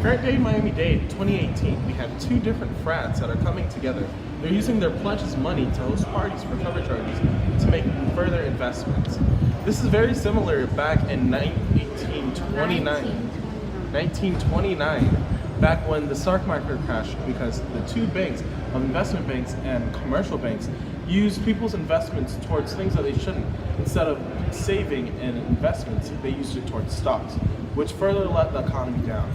Current day Miami-Dade 2018, we have two different frats that are coming together. They're using their pledges money to host parties for cover charges to make further investments. This is very similar back in 1929, back when the stock market crashed, because the two banks, investment banks and commercial banks, used people's investments towards things that they shouldn't. Instead of saving in investments, they used it towards stocks, which further let the economy down.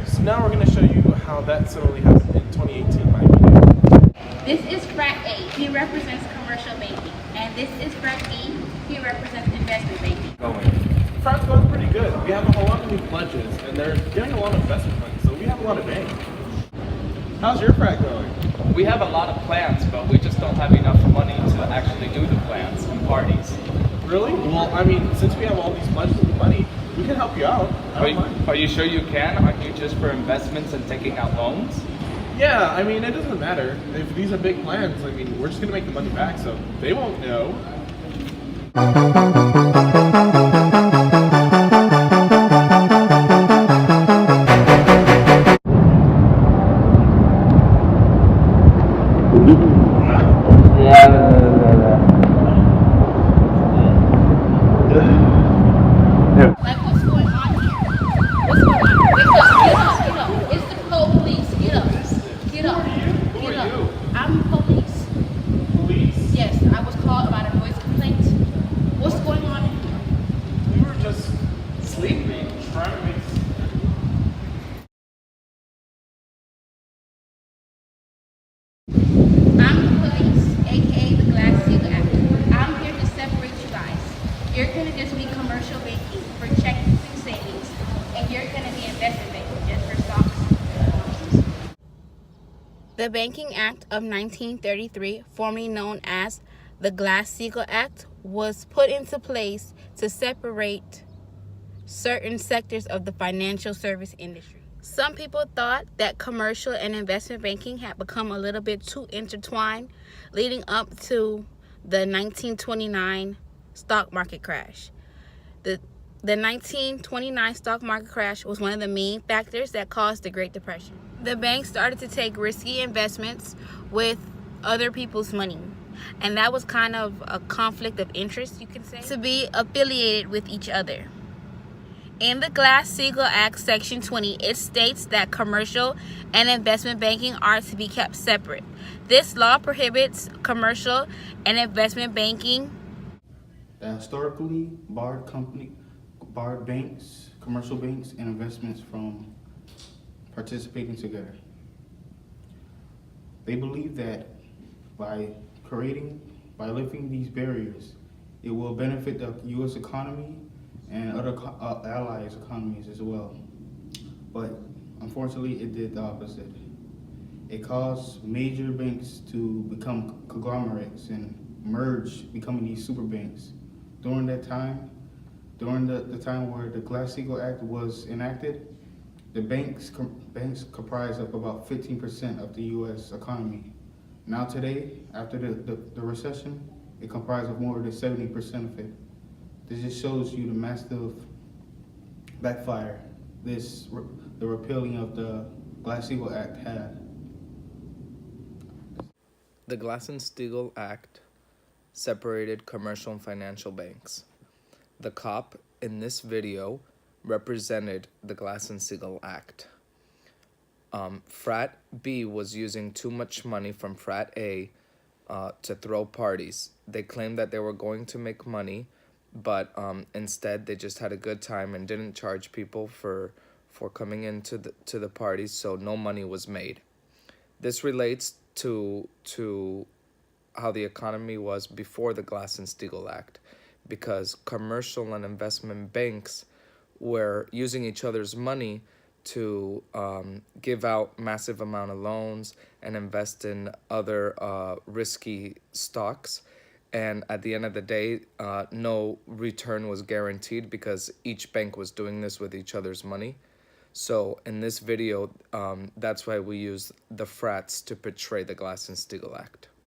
So now we're going to show you how that similarly happened in 2018 Miami-Dade. This is Frat A. He represents commercial banking. And this is Frat B. He represents investment banking. Frat's going pretty good. We have a whole lot of new pledges, and they're getting a lot of investment money, so we have a lot of bank. How's your frat going? We have a lot of plans, but we just don't have enough money to actually do the plans and parties. Really? Well, I mean, since we have all these pledges of money, we can help you out. Are you sure you can? Aren't you just for investments and taking out loans? Yeah, I mean, it doesn't matter. If these are big plans, I mean, we're just going to make the money back, so they won't know. Like, what's going on here? What's going on? Wake up, get up, get up. It's the police. Get up. Get up. Get up. I'm police. Police? Yes, I was called about a noise complaint. What's going on? We were just sleeping, trying to make... I'm the police, aka the Glass-Steagall Act. I'm here to separate you guys. You're gonna just be commercial banking for checking and savings, and you're gonna be investment banking just for stocks. The Banking Act of 1933, formerly known as the Glass-Steagall Act, was put into place to separate certain sectors of the financial service industry. Some people thought that commercial and investment banking had become a little bit too intertwined, leading up to the 1929 stock market crash. The 1929 stock market crash was one of the main factors that caused the Great Depression. The banks started to take risky investments with other people's money, and that was kind of a conflict of interest, you can say, to be affiliated with each other. In the Glass-Steagall Act, Section 20, it states that commercial and investment banking are to be kept separate. This law prohibits commercial and investment banking that historically barred banks, commercial banks, and investments from participating together. They believe that by lifting these barriers, it will benefit the U.S. economy and other allies' economies as well. But unfortunately, it did the opposite. It caused major banks to become conglomerates and merge, becoming these super banks. During that time, during the time where the Glass-Steagall Act was enacted, the banks comprised of about 15% of the U.S. economy. Now today, after the recession, it comprised of more than 70% of it. This just shows you the massive backfire the repealing of the Glass-Steagall Act had. The Glass-Steagall Act separated commercial and financial banks. The cop in this video represented the Glass-Steagall Act. Frat B was using too much money from Frat A to throw parties. They claimed that they were going to make money, but instead they just had a good time and didn't charge people for coming into the parties, so no money was made. This relates to how the economy was before the Glass-Steagall Act, because commercial and investment banks were using each other's money to give out massive amount of loans and invest in other risky stocks. And at the end of the day, no return was guaranteed because each bank was doing this with each other's money. So in this video, that's why we use the frats to portray the Glass-Steagall Act.